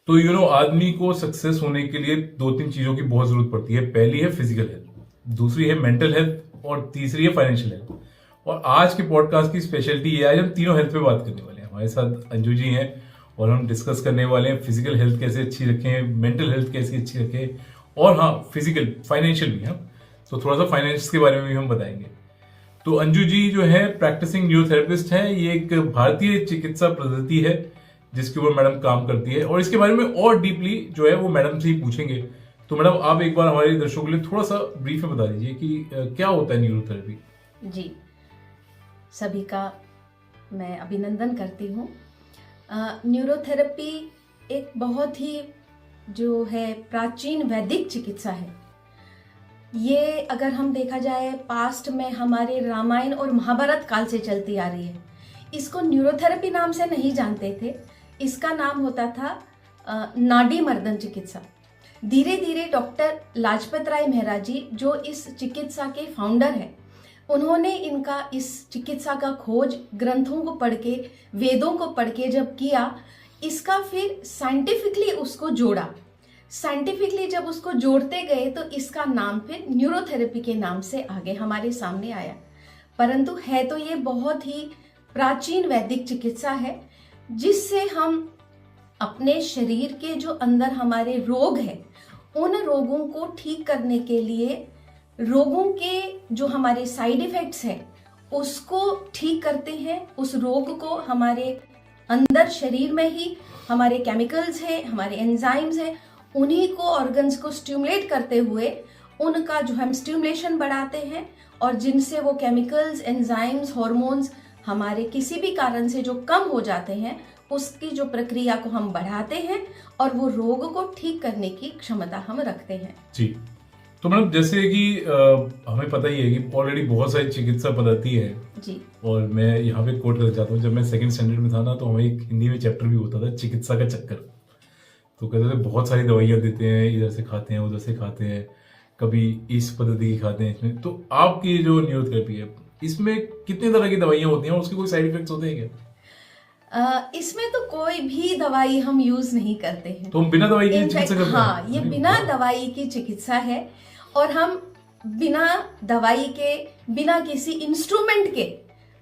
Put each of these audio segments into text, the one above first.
तो आदमी को सक्सेस होने के लिए दो तीन चीजों की बहुत जरूरत पड़ती है। पहली है फिजिकल हेल्थ, दूसरी है मेंटल हेल्थ और तीसरी है फाइनेंशियल हेल्थ। और आज के पॉडकास्ट की स्पेशलिटी ये है, आज हम तीनों हेल्थ पे बात करने वाले हैं। हमारे साथ अंजू जी हैं और हम डिस्कस करने वाले हैं फिजिकल हेल्थ कैसे अच्छी रखें, मेंटल हेल्थ कैसे अच्छी रखें, और हाँ फिजिकल फाइनेंशियल भी। हाँ, तो थोड़ा सा फाइनेंस के बारे में भी हम बताएंगे। तो अंजू जी जो है प्रैक्टिसिंग न्यूरोथेरेपिस्ट है। ये एक भारतीय चिकित्सा पद्धति है जिसके ऊपर मैडम काम करती है, और इसके बारे में और डीपली जो है वो मैडम से ही पूछेंगे। तो मैडम आप एक बार हमारे दर्शकों के लिए थोड़ा सा ब्रीफ में बता दीजिए कि क्या होता है न्यूरोथेरेपी। जी, सभी का मैं अभिनंदन करती हूँ। न्यूरोथेरेपी एक बहुत ही जो है प्राचीन वैदिक चिकित्सा है। ये अगर हम देखा जाए पास्ट में हमारे रामायण और महाभारत काल से चलती आ रही है। इसको न्यूरोथेरेपी नाम से नहीं जानते थे, इसका नाम होता था नाड़ी मर्दन चिकित्सा। धीरे धीरे डॉक्टर लाजपत राय मेहरा जी जो इस चिकित्सा के फाउंडर हैं, उन्होंने इनका इस चिकित्सा का खोज ग्रंथों को पढ़ के, वेदों को पढ़ के जब किया, इसका फिर साइंटिफिकली उसको जोड़ा। साइंटिफिकली जब उसको जोड़ते गए तो इसका नाम फिर न्यूरोथेरेपी के नाम से आगे हमारे सामने आया। परंतु है तो ये बहुत ही प्राचीन वैदिक चिकित्सा है, जिससे हम अपने शरीर के जो अंदर हमारे रोग हैं, उन रोगों को ठीक करने के लिए, रोगों के जो हमारे साइड इफेक्ट्स हैं उसको ठीक करते हैं। उस रोग को हमारे अंदर शरीर में ही हमारे केमिकल्स हैं, हमारे एंजाइम्स हैं, उन्हीं को ऑर्गन्स को स्टिमुलेट करते हुए उनका जो हम स्टिमुलेशन बढ़ाते हैं, और जिनसे वो केमिकल्स, एंजाइम्स, हार्मोन्स हमारे किसी भी कारण से जो कम हो जाते हैं, उसकी जो प्रक्रिया को हम बढ़ाते हैं और वो रोग को ठीक करने की क्षमता हम रखते हैं। जी, तो मैडम जैसे कि हमें पता ही है कि ऑलरेडी बहुत सारी चिकित्सा पद्धति है जी, और मैं यहाँ पे कोट करना चाहता हूँ। जब मैं सेकंड स्टैंडर्ड में था ना, तो हमें एक हिंदी में चैप्टर भी होता था, चिकित्सा का चक्कर। तो कहते थे बहुत सारी दवाइयाँ देते हैं, इधर से खाते हैं, उधर से खाते हैं, कभी इस पद्धति की खाते हैं इसमें। तो आपकी जो न्यूरोथेरेपी है, इसमें कितने तरह की दवाइयाँ होती हैं और उसके कोई साइड इफेक्ट्स होते हैं क्या? इसमें तो कोई भी दवाई हम यूज नहीं करते हैं। तो हम बिना दवाई की चिकित्सा करते हैं? हाँ, ये बिना दवाई की चिकित्सा है, और हम बिना दवाई के, बिना किसी इंस्ट्रूमेंट के,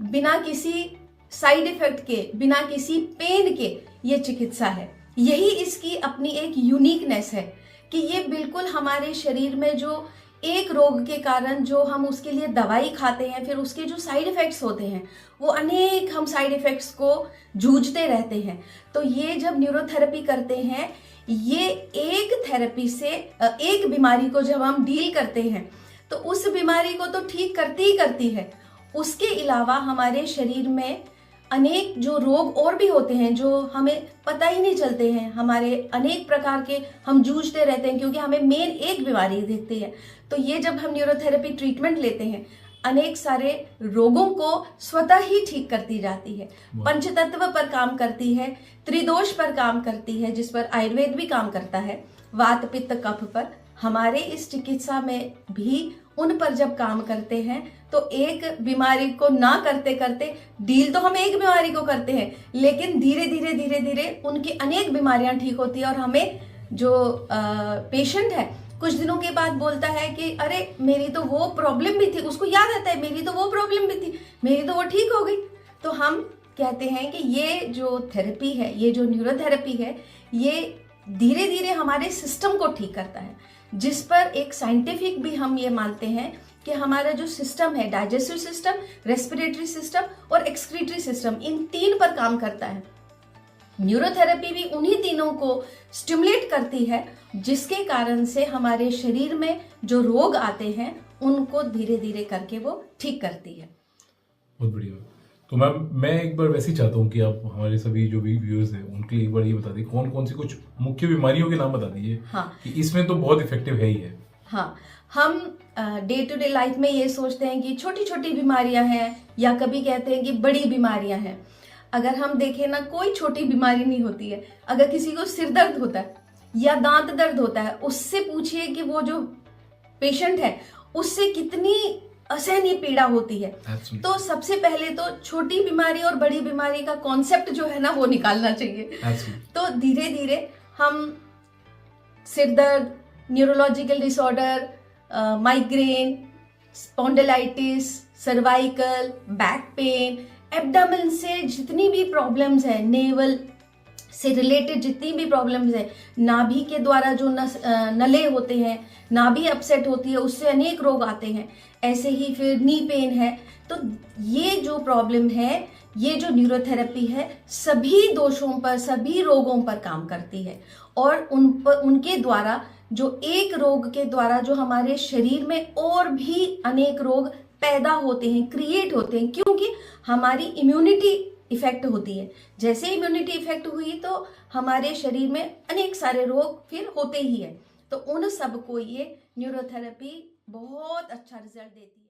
बिना किसी साइड इफेक्ट के, बिना किसी पेन के ये चिकित्सा है। यही इसकी अपनी एक यूनिकनेस है कि ये बिल्कुल हमारे शरीर में जो एक रोग के कारण जो हम उसके लिए दवाई खाते हैं, फिर उसके जो साइड इफेक्ट्स होते हैं, वो अनेक हम साइड इफेक्ट्स को जूझते रहते हैं। तो ये जब न्यूरोथेरेपी करते हैं, ये एक थेरेपी से एक बीमारी को जब हम डील करते हैं तो उस बीमारी को तो ठीक करती ही करती है, उसके अलावा हमारे शरीर में अनेक जो रोग और भी होते हैं जो हमें पता ही नहीं चलते हैं। हमारे अनेक प्रकार के हम जूझते रहते हैं, क्योंकि हमें मेन एक बीमारी दिखती है। तो ये जब हम न्यूरोथेरेपी ट्रीटमेंट लेते हैं, अनेक सारे रोगों को स्वतः ही ठीक करती जाती है। पंचतत्व पर काम करती है, त्रिदोष पर काम करती है, जिस पर आयुर्वेद भी काम करता है, वात पित्त कफ पर। हमारे इस चिकित्सा में भी उन पर जब काम करते हैं तो एक बीमारी को ना करते करते, डील तो हम एक बीमारी को करते हैं, लेकिन धीरे धीरे धीरे धीरे उनकी अनेक बीमारियां ठीक होती है। और हमें जो पेशेंट है कुछ दिनों के बाद बोलता है कि अरे मेरी तो वो प्रॉब्लम भी थी, उसको याद आता है मेरी तो वो प्रॉब्लम भी थी, मेरी तो वो ठीक हो गई। तो हम कहते हैं कि ये जो थेरेपी है, ये जो न्यूरोथेरेपी है, ये धीरे धीरे हमारे सिस्टम को ठीक करता है, जिस पर एक साइंटिफिक भी हम ये मानते हैं कि हमारा जो सिस्टम है, डाइजेस्टिव सिस्टम, रेस्पिरेटरी सिस्टम और एक्सक्रीटरी सिस्टम, इन तीन पर काम करता है। न्यूरोथेरेपी भी उन्हीं तीनों को स्टिमुलेट करती है, जिसके कारण से हमारे शरीर में जो रोग आते हैं उनको धीरे धीरे करके वो ठीक करती है। बहुत बढ़िया। तो मैम मैं एक बार वैसे ही चाहता हूँ कि आप हमारे सभी जो भी व्यूअर्स हैं उनके लिए एक बार ये बता दीजिए कौन कौन सी कुछ मुख्य बीमारियों के नाम बता दीजिए। हाँ, कि इसमें तो बहुत इफेक्टिव है ही है। हाँ, हम डे टू डे लाइफ में ये सोचते हैं कि छोटी छोटी बीमारियां हैं, या कभी कहते हैं कि बड़ी बीमारियां हैं। अगर हम देखें ना, कोई छोटी बीमारी नहीं होती है। अगर किसी को सिर दर्द होता है या दांत दर्द होता है, उससे पूछिए कि वो जो पेशेंट है उससे कितनी असहनीय पीड़ा होती है। तो सबसे पहले तो छोटी बीमारी और बड़ी बीमारी का कॉन्सेप्ट जो है ना, वो निकालना चाहिए। तो धीरे धीरे हम सिर दर्द, neurological disorder, migraine, spondylitis, cervical, back pain, abdomen से जितनी भी प्रॉब्लम्स है, नेवल से रिलेटेड जितनी भी प्रॉब्लम्स है, नाभि के द्वारा जो नले होते हैं, नाभि अपसेट होती है, उससे अनेक रोग आते हैं। ऐसे ही फिर नी पेन है। तो ये जो प्रॉब्लम है, ये जो न्यूरोथेरेपी है, सभी दोषों पर, सभी रोगों पर काम करती है। और उनके द्वारा जो एक रोग के द्वारा जो हमारे शरीर में और भी अनेक रोग पैदा होते हैं, क्रिएट होते हैं, क्योंकि हमारी इम्यूनिटी इफेक्ट होती है। जैसे इम्यूनिटी इफेक्ट हुई तो हमारे शरीर में अनेक सारे रोग फिर होते ही है। तो उन सबको ये न्यूरोथेरेपी बहुत अच्छा रिजल्ट देती है।